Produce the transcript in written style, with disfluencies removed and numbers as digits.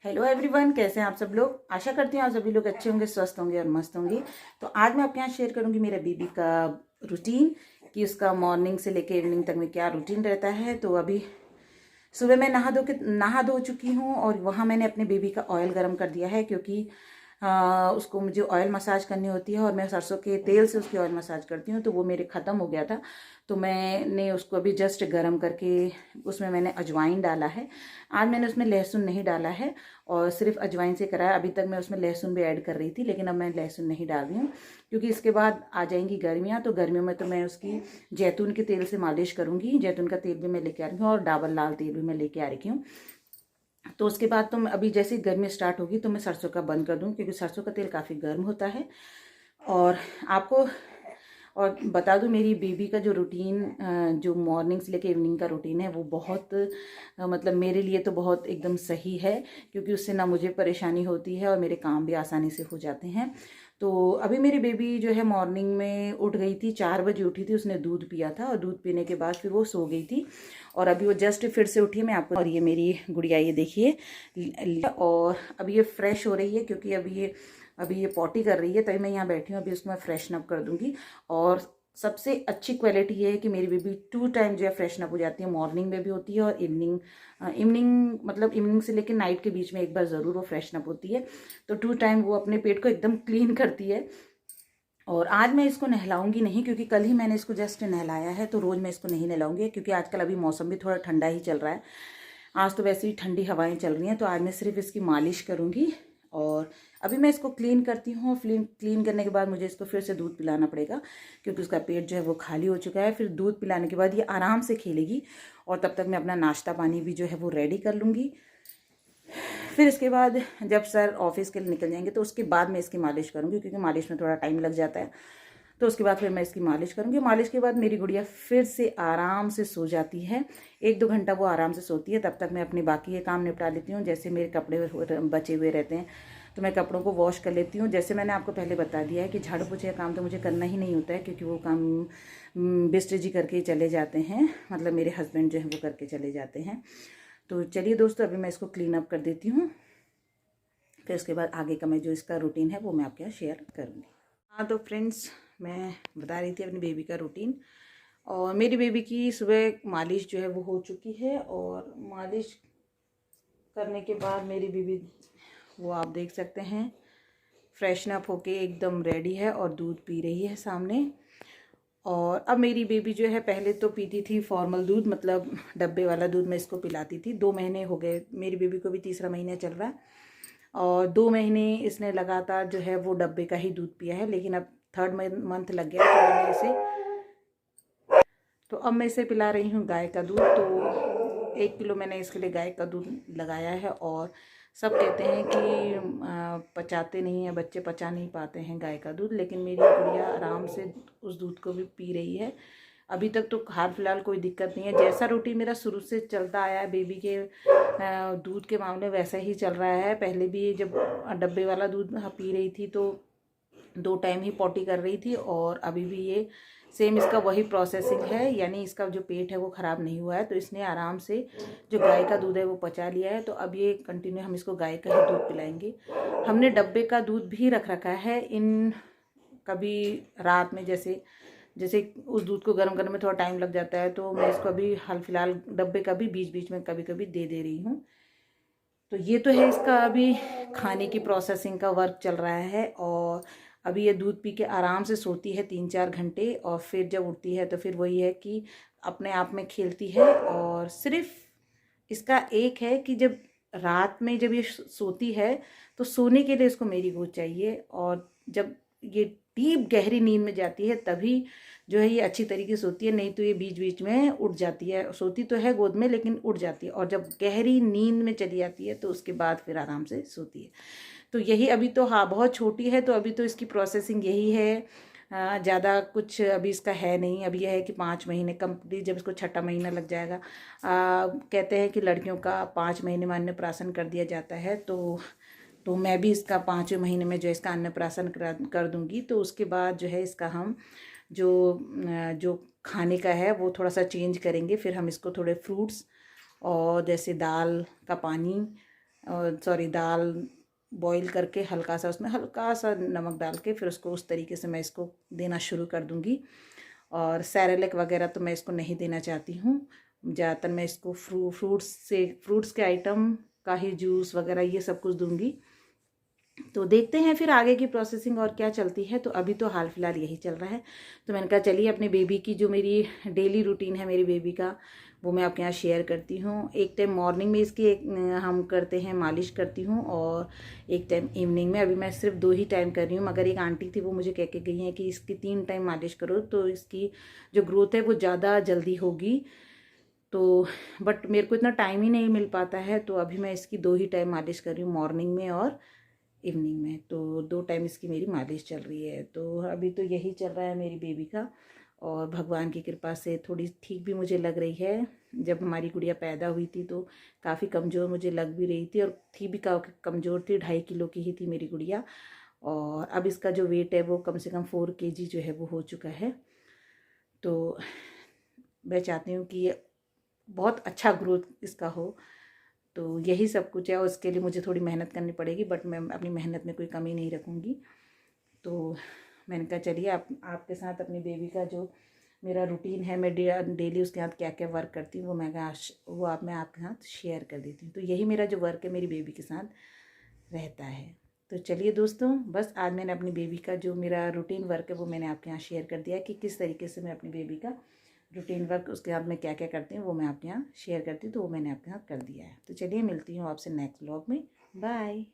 Hello everyone, कैसे हैं आप सब लोग। आशा करती हूँ आप सभी लोग अच्छे होंगे, स्वस्थ होंगे और मस्त होंगे। तो आज मैं आपके यहाँ शेयर करूँगी मेरे बेबी का रूटीन कि उसका मॉर्निंग से लेकर इवनिंग तक में क्या रूटीन रहता है। तो अभी सुबह मैं नहा धो चुकी हूँ और वहाँ मैंने अपने बेबी का ऑयल गर्म कर दिया है, क्योंकि उसको मुझे ऑयल मसाज करनी होती है और मैं सरसों के तेल से उसकी ऑयल मसाज करती हूँ। तो वो मेरे ख़त्म हो गया था, तो मैंने उसको अभी जस्ट गर्म करके उसमें मैंने अजवाइन डाला है। आज मैंने उसमें लहसुन नहीं डाला है और सिर्फ अजवाइन से करा है। अभी तक मैं उसमें लहसुन भी ऐड कर रही थी, लेकिन अब मैं लहसुन नहीं डाल रही हूँ, क्योंकि इसके बाद आ जाएंगी गर्मियाँ। तो गर्मियों में तो मैं उसकी जैतून के तेल से मालिश करूँगी। जैतून का तेल भी मैं लेके आ रही हूँ और डाबर लाल तेल भी मैं लेके आ रही हूँ। तो उसके बाद तो अभी जैसे गर्मी स्टार्ट होगी तो मैं सरसों का बंद कर दूँ, क्योंकि सरसों का तेल काफ़ी गर्म होता है। और आपको और बता दूं, मेरी बेबी का जो रूटीन, जो मॉर्निंग से लेकर इवनिंग का रूटीन है, वो बहुत मतलब मेरे लिए तो बहुत एकदम सही है, क्योंकि उससे ना मुझे परेशानी होती है और मेरे काम भी आसानी से हो जाते हैं। तो अभी मेरी बेबी जो है मॉर्निंग में उठ गई थी, 4 बजे उठी थी। उसने दूध पिया था और दूध पीने के बाद फिर वो सो गई थी और अभी वो जस्ट फिर से उठी है। मैं आपको, और ये मेरी गुड़िया, ये देखिए, और अभी ये फ्रेश हो रही है, क्योंकि अभी ये पॉटी कर रही है, तभी मैं यहाँ बैठी हूँ। अभी उसको मैं फ्रेशन अप कर दूंगी। और सबसे अच्छी क्वालिटी ये है कि मेरी बेबी 2 टाइम जो है फ्रेशन अप हो जाती है। मॉर्निंग में भी होती है और इवनिंग मतलब इवनिंग से लेकर नाइट के बीच में एक बार ज़रूर वो फ्रेशन अप होती है। तो 2 टाइम वो अपने पेट को एकदम क्लीन करती है। और आज मैं इसको नहलाऊंगी नहीं, क्योंकि कल ही मैंने इसको जस्ट नहलाया है, तो रोज़ मैं इसको नहीं नहलाऊंगी, क्योंकि आजकल अभी मौसम भी थोड़ा ठंडा ही चल रहा है। आज तो वैसे ही ठंडी हवाएं चल रही हैं, तो आज मैं सिर्फ इसकी मालिश करूंगी। और अभी मैं इसको क्लीन करती हूँ। क्लीन करने के बाद मुझे इसको फिर से दूध पिलाना पड़ेगा, क्योंकि उसका पेट जो है वो खाली हो चुका है। फिर दूध पिलाने के बाद ये आराम से खेलेगी और तब तक मैं अपना नाश्ता पानी भी जो है वो रेडी कर लूँगी। फिर इसके बाद जब सर ऑफिस के लिए निकल जाएंगे तो उसके बाद मैं इसकी मालिश करूँगी, क्योंकि मालिश में थोड़ा टाइम लग जाता है। तो उसके बाद फिर मैं इसकी मालिश करूँगी। मालिश के बाद मेरी गुड़िया फिर से आराम से सो जाती है। 1-2 घंटा वो आराम से सोती है। तब तक मैं अपने बाकी ये काम निपटा लेती हूँ। जैसे मेरे कपड़े बचे हुए रहते हैं तो मैं कपड़ों को वॉश कर लेती हूँ। जैसे मैंने आपको पहले बता दिया है कि झाड़ू पोछे का काम तो मुझे करना ही नहीं होता है, क्योंकि वो काम बिस्टर जी करके चले जाते हैं, मतलब मेरे हस्बैंड जो है वो करके चले जाते हैं। तो चलिए दोस्तों, अभी मैं इसको क्लीन अप कर देती हूँ। फिर उसके बाद आगे का मैं जो इसका रूटीन है वो मैं आपके यहाँ शेयर करूँगी। हाँ तो फ्रेंड्स, मैं बता रही थी अपनी बेबी का रूटीन। और मेरी बेबी की सुबह मालिश जो है वो हो चुकी है, और मालिश करने के बाद मेरी बेबी, वो आप देख सकते हैं, फ्रेशन अप होके एकदम रेडी है और दूध पी रही है सामने। और अब मेरी बेबी जो है, पहले तो पीती थी फॉर्मल दूध, मतलब डब्बे वाला दूध मैं इसको पिलाती थी। 2 महीने हो गए, मेरी बेबी को भी तीसरा महीना चल रहा है, और 2 महीने इसने लगातार जो है वो डब्बे का ही दूध पिया है। लेकिन अब 3rd मंथ लग गया, तो मैंने तो अब मैं इसे पिला रही हूँ गाय का दूध। तो 1 किलो मैंने इसके लिए गाय का दूध लगाया है। और सब कहते हैं कि पचाते नहीं हैं बच्चे, पचा नहीं पाते हैं गाय का दूध, लेकिन मेरी गुड़िया आराम से उस दूध को भी पी रही है। अभी तक तो हाल फिलहाल कोई दिक्कत नहीं है। जैसा रूटीन मेरा शुरू से चलता आया है बेबी के दूध के मामले, वैसा ही चल रहा है। पहले भी जब डब्बे वाला दूध पी रही थी तो 2 टाइम ही पॉटी कर रही थी, और अभी भी ये सेम इसका वही प्रोसेसिंग है। यानी इसका जो पेट है वो ख़राब नहीं हुआ है, तो इसने आराम से जो गाय का दूध है वो पचा लिया है। तो अब ये कंटिन्यू हम इसको गाय का ही दूध पिलाएंगे। हमने डब्बे का दूध भी रख रखा है। इन कभी रात में जैसे जैसे उस दूध को गर्म करने में थोड़ा टाइम लग जाता है, तो मैं इसको अभी हाल फिलहाल डब्बे का भी बीच बीच में कभी कभी दे रही हूँ। तो ये तो है इसका अभी खाने की प्रोसेसिंग का वर्क चल रहा है। और अभी ये दूध पी के आराम से सोती है 3-4 घंटे, और फिर जब उठती है तो फिर वही है कि अपने आप में खेलती है। और सिर्फ इसका एक है कि जब रात में जब ये सोती है तो सोने के लिए इसको मेरी गोद चाहिए, और जब ये डीप गहरी नींद में जाती है तभी जो है ये अच्छी तरीके से सोती है। नहीं तो ये बीच बीच में उठ जाती है, सोती तो है गोद में लेकिन उठ जाती है, और जब गहरी नींद में चली जाती है तो उसके बाद फिर आराम से सोती है। तो यही अभी तो, हाँ बहुत छोटी है तो अभी तो इसकी प्रोसेसिंग यही है। ज़्यादा कुछ अभी इसका है नहीं। अभी यह है कि 5 महीने कंप्लीट, जब इसको 6ठा महीना लग जाएगा, कहते हैं कि लड़कियों का 5 महीने में अन्नप्राशन कर दिया जाता है। तो मैं भी इसका 5वें महीने में जो इसका अन्नप्राशन कर दूंगी। तो उसके बाद जो है इसका हम जो जो खाने का है वो थोड़ा सा चेंज करेंगे। फिर हम इसको थोड़े फ्रूट्स और जैसे दाल का पानी सॉरी दाल बॉईल करके हल्का सा उसमें हल्का सा नमक डाल के फिर उसको उस तरीके से मैं इसको देना शुरू कर दूँगी। और सेरेलैक वगैरह तो मैं इसको नहीं देना चाहती हूँ। ज़्यादातर मैं इसको फ्रूट्स के आइटम का ही जूस वगैरह ये सब कुछ दूँगी। तो देखते हैं फिर आगे की प्रोसेसिंग और क्या चलती है। तो अभी तो हाल फिलहाल यही चल रहा है। तो मैंने कहा चलिए अपने बेबी की जो मेरी डेली रूटीन है मेरी बेबी का, वो मैं आपके यहाँ शेयर करती हूँ। एक टाइम मॉर्निंग में इसकी हम करते हैं मालिश करती हूँ, और एक टाइम इवनिंग में। अभी मैं सिर्फ 2 ही टाइम कर रही हूँ, मगर एक आंटी थी वो मुझे कह के गई हैं कि इसकी 3 टाइम मालिश करो तो इसकी जो ग्रोथ है वो ज़्यादा जल्दी होगी। तो बट मेरे को इतना टाइम ही नहीं मिल पाता है, तो अभी मैं इसकी 2 ही टाइम मालिश कर रही हूँ, मॉर्निंग में और इवनिंग में। तो 2 टाइम इसकी मेरी मालिश चल रही है। तो अभी तो यही चल रहा है मेरी बेबी का, और भगवान की कृपा से थोड़ी ठीक भी मुझे लग रही है। जब हमारी गुड़िया पैदा हुई थी तो काफ़ी कमज़ोर मुझे लग भी रही थी, और थी भी काफ़ी कमज़ोर थी, 2.5 किलो की ही थी मेरी गुड़िया। और अब इसका जो वेट है वो कम से कम 4 kg जो है वो हो चुका है। तो मैं चाहती हूँ कि बहुत अच्छा ग्रोथ इसका हो। तो यही सब कुछ है, और उसके लिए मुझे थोड़ी मेहनत करनी पड़ेगी, बट मैं अपनी मेहनत में कोई कमी नहीं रखूँगी। तो मैंने कहा चलिए आपके साथ अपनी बेबी का जो मेरा रूटीन है, मैं डेली उसके साथ क्या क्या वर्क करती हूँ वो मैं आपके साथ शेयर कर देती हूँ। तो यही मेरा जो वर्क है मेरी बेबी के साथ रहता है। तो चलिए दोस्तों, बस आज मैंने अपनी बेबी का जो मेरा रूटीन वर्क है वो मैंने आपके यहाँ शेयर कर दिया है कि किस तरीके से मैं अपनी बेबी का रूटीन वर्क उसके साथ मैं क्या क्या करती हूँ वो मैं आपके यहाँ शेयर करती हूँ। तो वो मैंने आपके यहाँ कर दिया है। तो चलिए मिलती हूँ आपसे नेक्स्ट व्लॉग में। बाय।